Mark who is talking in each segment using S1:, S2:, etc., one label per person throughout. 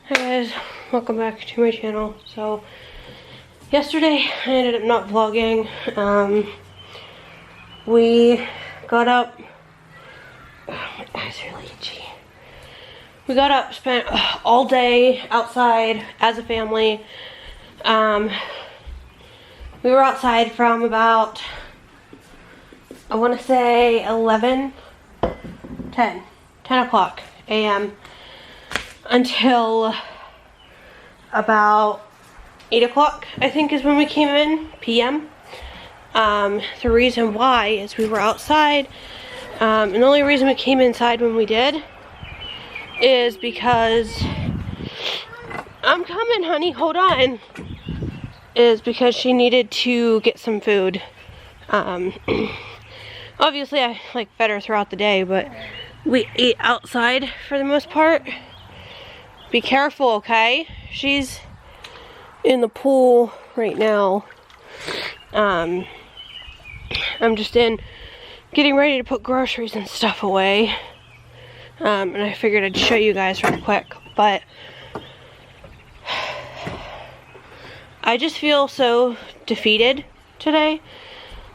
S1: Hi guys, welcome back to my channel. So yesterday I ended up not vlogging. We got up, my eyes are really itchy. We got up, spent all day outside as a family. We were outside from about, I want to say 10 o'clock a.m. until about 8 o'clock, I think, is when we came in, p.m. The reason why is we were outside, and the only reason we came inside when we did is because, I'm coming, honey, hold on, is because she needed to get some food. Obviously I fed her throughout the day, but we ate outside for the most part. Be careful, okay? She's in the pool right now. I'm just getting ready to put groceries and stuff away. And I figured I'd show you guys real quick, but I just feel so defeated today.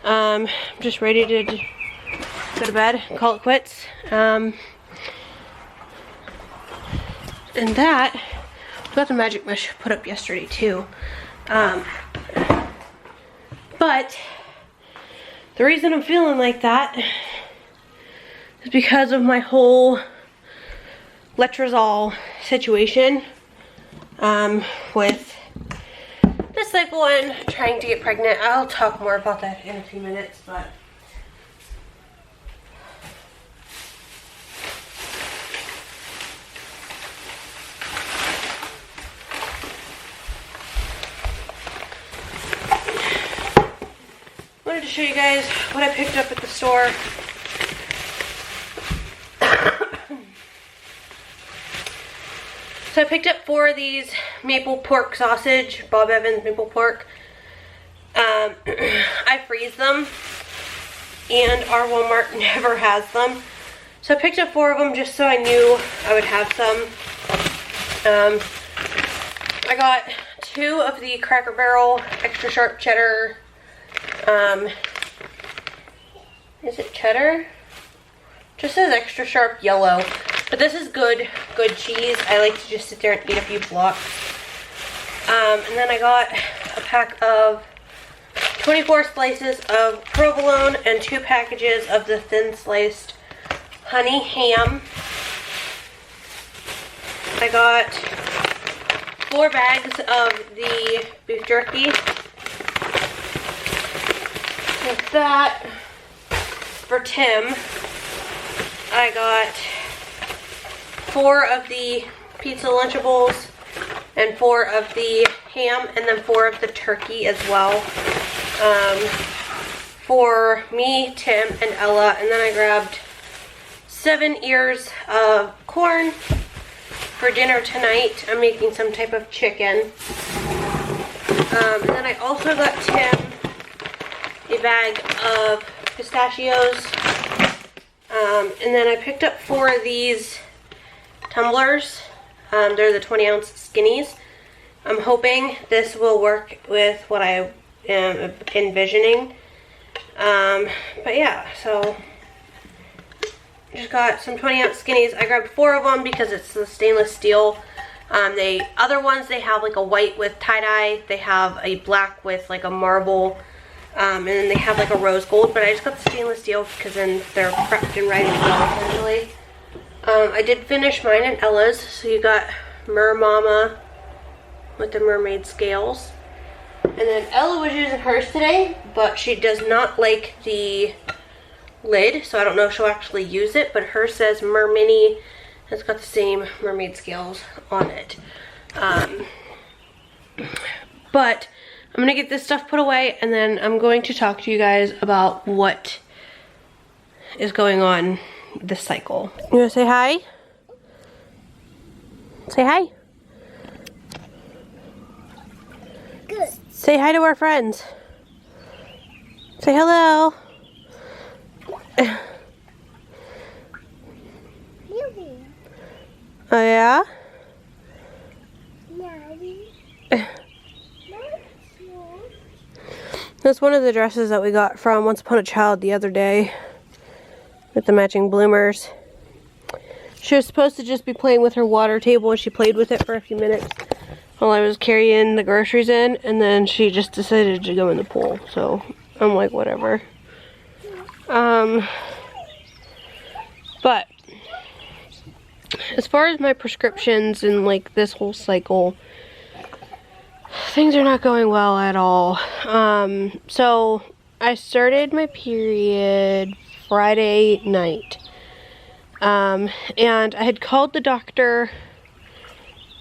S1: I'm just ready to go to bed, call it quits. And that, we got the magic mesh put up yesterday too. But the reason I'm feeling like that is because of my whole letrozole situation with this cycle and trying to get pregnant. I'll talk more about that in a few minutes, but wanted to show you guys what I picked up at the store. So I picked up 4 of these maple pork sausage, Bob Evans maple pork. I freeze them, and our Walmart never has them. So I picked up 4 of them just so I knew I would have some. I got 2 of the Cracker Barrel extra sharp cheddar. Is it cheddar? Just says extra sharp yellow. But this is good cheese. I like to just sit there and eat a few blocks. And then I got a pack of 24 slices of provolone and 2 packages of the thin sliced honey ham. I got 4 bags of the beef jerky. With that, for Tim, I got 4 of the pizza Lunchables and 4 of the ham, and then 4 of the turkey as well. For me, Tim, and Ella. And then I grabbed 7 ears of corn for dinner tonight. I'm making some type of chicken. And then I also got Tim a bag of pistachios. And then I picked up 4 of these tumblers. They're the 20-ounce skinnies. I'm hoping this will work with what I am envisioning. But yeah, so just got some 20-ounce skinnies. I grabbed 4 of them because it's the stainless steel. Other ones, they have like a white with tie-dye. They have a black with like a marble. And then they have like a rose gold, but I just got the stainless steel because then they're prepped and ready to go, essentially. I did finish mine and Ella's, so you got Mer Mama with the mermaid scales. And then Ella was using hers today, but she does not like the lid, so I don't know if she'll actually use it, but hers says Mer Mini. It's got the same mermaid scales on it. But I'm gonna get this stuff put away, and then I'm going to talk to you guys about what is going on this cycle. You wanna say hi? Say hi.
S2: Good.
S1: Say hi to our friends. Say hello. Oh yeah? That's one of the dresses that we got from Once Upon a Child the other day with the matching bloomers. She was supposed to just be playing with her water table, and she played with it for a few minutes while I was carrying the groceries in, and then she just decided to go in the pool. So I'm like, whatever. But as far as my prescriptions and like this whole cycle, things are not going well at all. So I started my period Friday night. And I had called the doctor,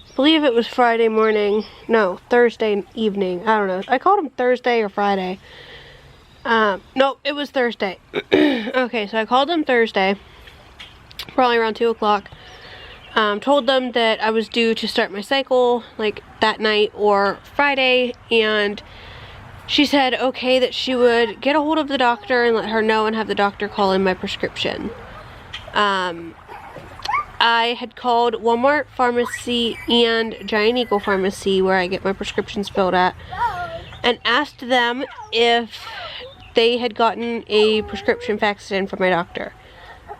S1: I believe it was Friday morning, no, Thursday evening, I don't know. I called him Thursday or Friday. No, it was Thursday. Okay, so I called them Thursday, probably around 2 o'clock. Told them that I was due to start my cycle, like, that night or Friday, and she said, okay, that she would get a hold of the doctor and let her know and have the doctor call in my prescription. I had called Walmart Pharmacy and Giant Eagle Pharmacy, where I get my prescriptions filled at, and asked them if they had gotten a prescription faxed in from my doctor.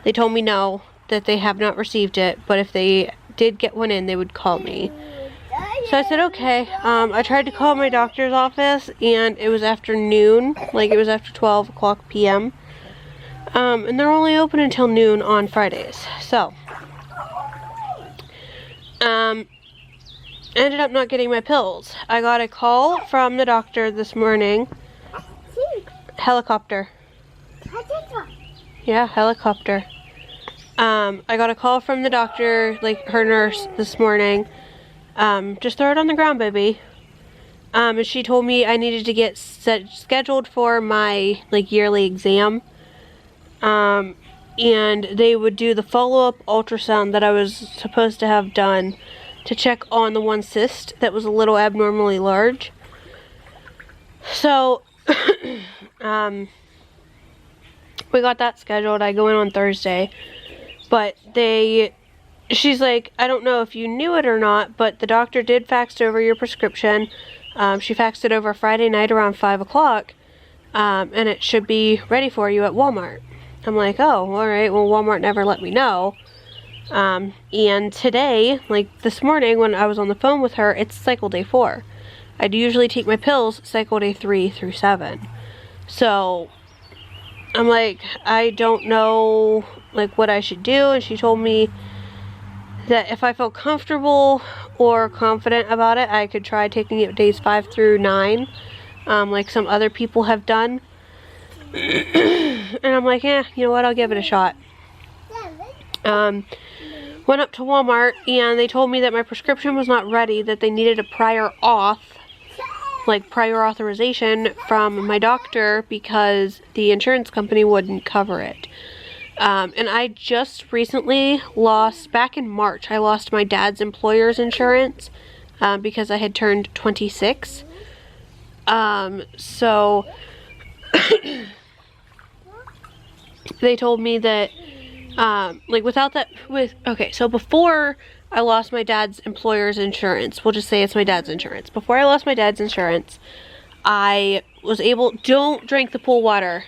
S1: They told me no, that they have not received it, but if they did get one in, they would call me. So I said, okay. I tried to call my doctor's office, and it was after noon, like it was after 12 o'clock p.m. And they're only open until noon on Fridays. So, ended up not getting my pills. I got a call from the doctor this morning. Helicopter. Yeah, helicopter. I got a call from the doctor, like her nurse, this morning. Just throw it on the ground, baby. And she told me I needed to get scheduled for my, like, yearly exam. And they would do the follow-up ultrasound that I was supposed to have done to check on the one cyst that was a little abnormally large. So, we got that scheduled. I go in on Thursday. But she's like, I don't know if you knew it or not, but the doctor did fax over your prescription. She faxed it over Friday night around 5 o'clock. And it should be ready for you at Walmart. I'm like, oh, alright, well, Walmart never let me know. And today, like this morning when I was on the phone with her, it's cycle day 4. I'd usually take my pills cycle day 3 through 7. So, I'm like, I don't know, like, what I should do. And she told me that if I felt comfortable or confident about it, I could try taking it days 5 through 9, like some other people have done. And I'm like, yeah, you know what, I'll give it a shot. Went up to Walmart, and they told me that my prescription was not ready, that they needed a prior auth, like prior authorization from my doctor, because the insurance company wouldn't cover it. And I just recently lost, back in March, I lost my dad's employer's insurance, because I had turned 26. So they told me that, like, without that, okay, so before I lost my dad's employer's insurance, we'll just say it's my dad's insurance. Before I lost my dad's insurance, I was able, don't drink the pool water.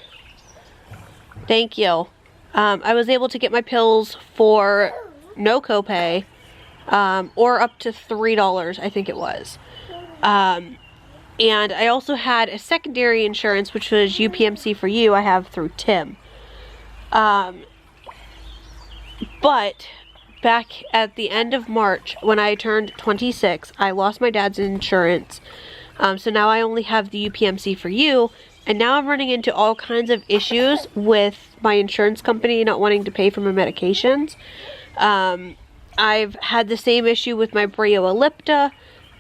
S1: Thank you. I was able to get my pills for no copay, or up to $3, I think it was. And I also had a secondary insurance, which was UPMC for You, I have through Tim. But back at the end of March, when I turned 26, I lost my dad's insurance. So now I only have the UPMC for You, and now I'm running into all kinds of issues with my insurance company not wanting to pay for my medications. I've had the same issue with my Brio Ellipta,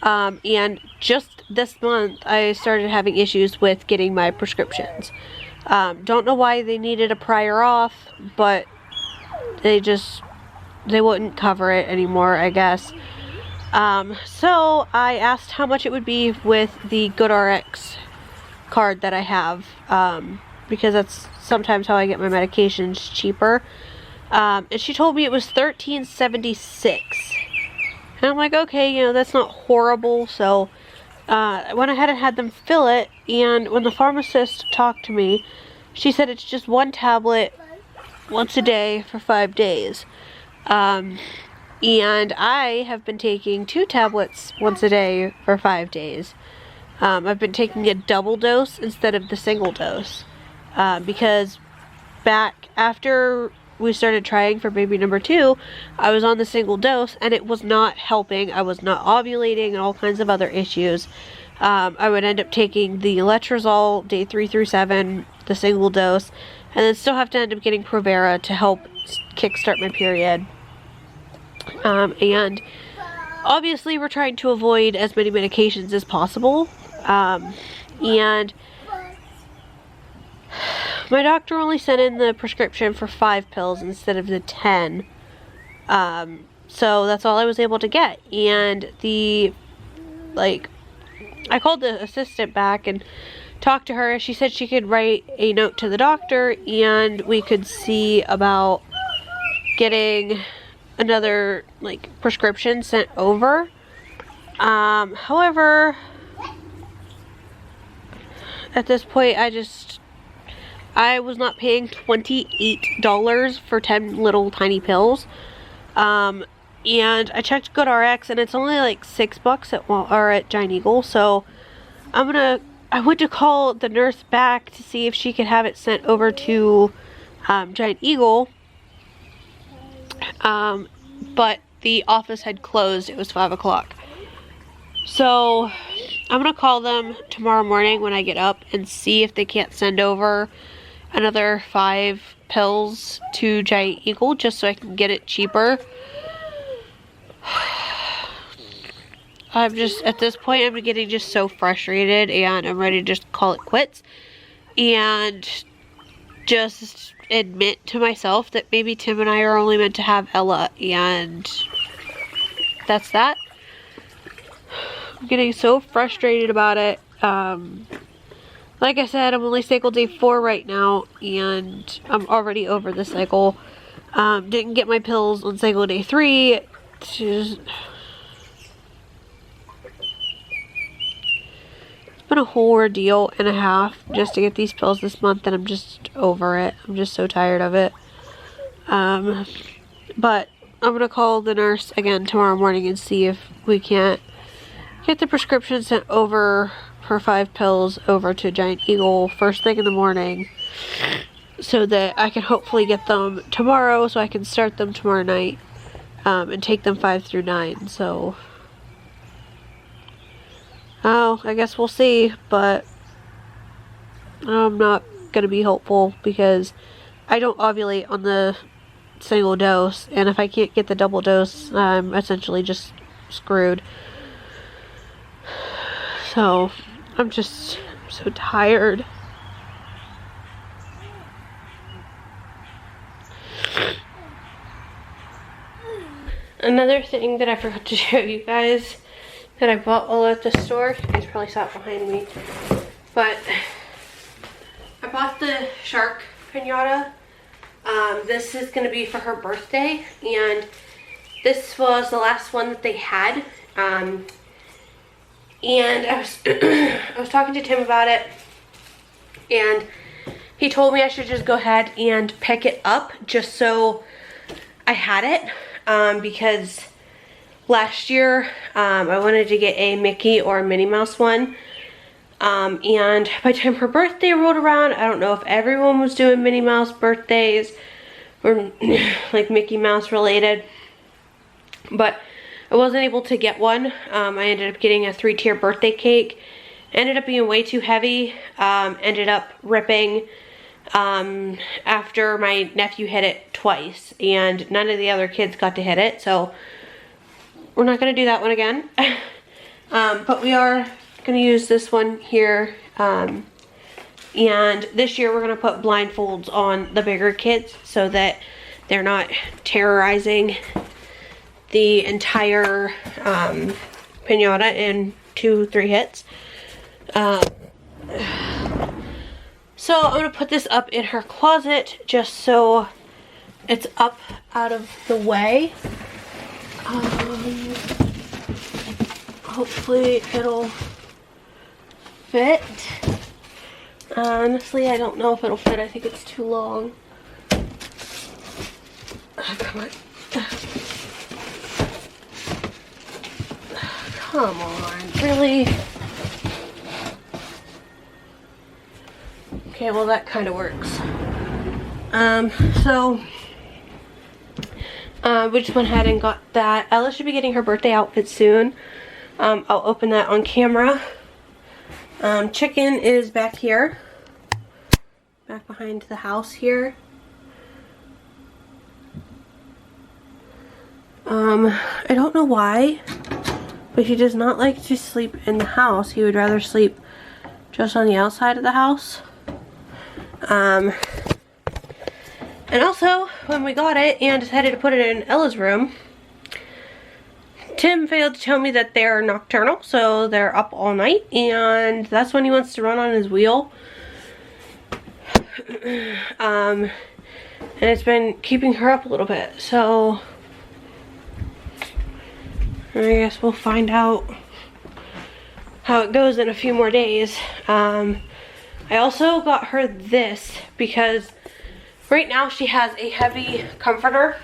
S1: and just this month I started having issues with getting my prescriptions. Don't know why they needed a prior auth, but they wouldn't cover it anymore, I guess. So I asked how much it would be with the GoodRx card that I have, because that's sometimes how I get my medications cheaper. And she told me it was $13.76. And I'm like, okay, you know, that's not horrible. So I went ahead and had them fill it. And when the pharmacist talked to me, she said it's just one tablet once a day for 5 days. And I have been taking 2 tablets once a day for 5 days. I've been taking a double dose instead of the single dose. Because back after we started trying for baby number 2, I was on the single dose and it was not helping. I was not ovulating and all kinds of other issues. I would end up taking the letrozole day 3 through 7, the single dose, and then still have to end up getting Provera to help kickstart my period. And obviously we're trying to avoid as many medications as possible. And my doctor only sent in the prescription for 5 pills instead of the 10. So that's all I was able to get. And I called the assistant back and talked to her. She said she could write a note to the doctor and we could see about getting another prescription sent over. However, at this point I was not paying $28 for 10 little tiny pills. And I checked GoodRx and it's only like $6 at Giant Eagle. So I went to call the nurse back to see if she could have it sent over to Giant Eagle. But the office had closed. It was 5 o'clock. So I'm gonna call them tomorrow morning when I get up and see if they can't send over another 5 pills to Giant Eagle just so I can get it cheaper. I'm just, at this point, I'm getting just so frustrated and I'm ready to just call it quits and just admit to myself that maybe Tim and I are only meant to have Ella, and that's that. I'm getting so frustrated about it. Like I said, I'm only cycle day 4 right now, and I'm already over the cycle. Didn't get my pills on cycle day 3. It's been a whole ordeal and a half just to get these pills this month, and I'm just over it. I'm just so tired of it. But I'm gonna call the nurse again tomorrow morning and see if we can't get the prescription sent over for 5 pills over to Giant Eagle first thing in the morning, so that I can hopefully get them tomorrow so I can start them tomorrow night and take them 5 through 9. So I guess we'll see, but I'm not gonna be hopeful because I don't ovulate on the single dose, and if I can't get the double dose, I'm essentially just screwed. So I'm just so tired. Another thing that I forgot to show you guys that I bought all at the store, you guys probably saw it behind me, but I bought the shark piñata. This is going to be for her birthday, and this was the last one that they had. And I was I was talking to Tim about it, and he told me I should just go ahead and pick it up just so I had it, because last year I wanted to get a Mickey or a Minnie Mouse one, and by the time her birthday rolled around, I don't know if everyone was doing Minnie Mouse birthdays or like Mickey Mouse related, but I wasn't able to get one. I ended up getting a 3-tier birthday cake. Ended up being way too heavy. Ended up ripping after my nephew hit it twice, and none of the other kids got to hit it, so we're not going to do that one again. But we are going to use this one here, and this year we're going to put blindfolds on the bigger kids so that they're not terrorizing the entire piñata in 2-3 hits. So I'm going to put this up in her closet just so it's up out of the way. hopefully it'll fit. Honestly, I don't know if it'll fit. I think it's too long. Come on. Come on, really? Okay, well that kind of works. We just went ahead and got that. Ella should be getting her birthday outfit soon. I'll open that on camera. Chicken is back here. Back behind the house here. I don't know why, but he does not like to sleep in the house. He would rather sleep just on the outside of the house. And also, when we got it and decided to put it in Ella's room, Tim failed to tell me that they're nocturnal, so they're up all night, and that's when he wants to run on his wheel. And it's been keeping her up a little bit, so I guess we'll find out how it goes in a few more days. I also got her this because right now she has a heavy comforter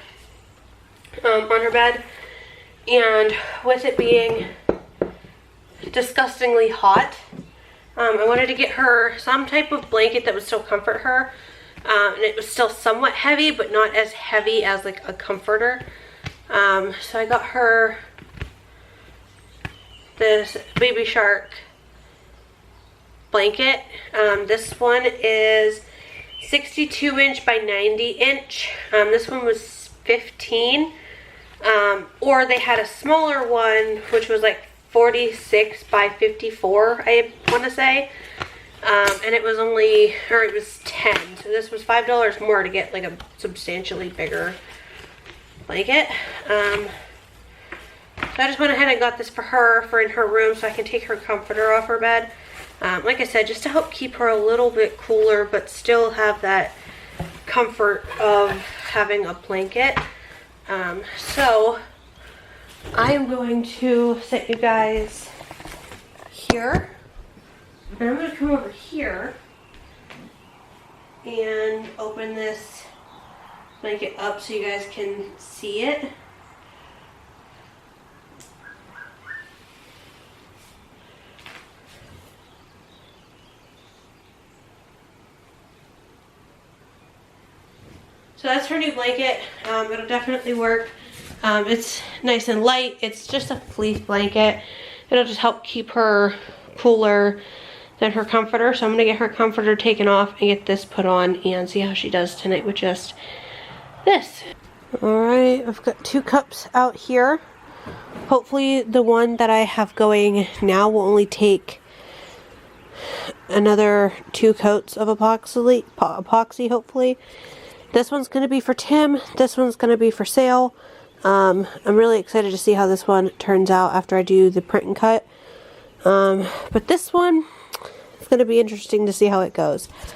S1: on her bed, and with it being disgustingly hot, I wanted to get her some type of blanket that would still comfort her, and it was still somewhat heavy but not as heavy as like a comforter. So I got her this Baby Shark blanket. This one is 62 inch by 90 inch. This one was 15, or they had a smaller one which was like 46 by 54, I want to say, and it was only, or it was 10, so this was $5 more to get like a substantially bigger blanket. So I just went ahead and got this for her, for in her room, so I can take her comforter off her bed. Like I said, just to help keep her a little bit cooler, but still have that comfort of having a blanket. So I am going to set you guys here, and I'm going to come over here and open this blanket up so you guys can see it. So that's her new blanket. It'll definitely work. It's nice and light. It's just a fleece blanket. It'll just help keep her cooler than her comforter. So I'm going to get her comforter taken off and get this put on and see how she does tonight with just this. Alright, I've got 2 cups out here. Hopefully the one that I have going now will only take another 2 coats of epoxy hopefully. This one's going to be for Tim. This one's going to be for sale. I'm really excited to see how this one turns out after I do the print and cut. But this one, it's going to be interesting to see how it goes.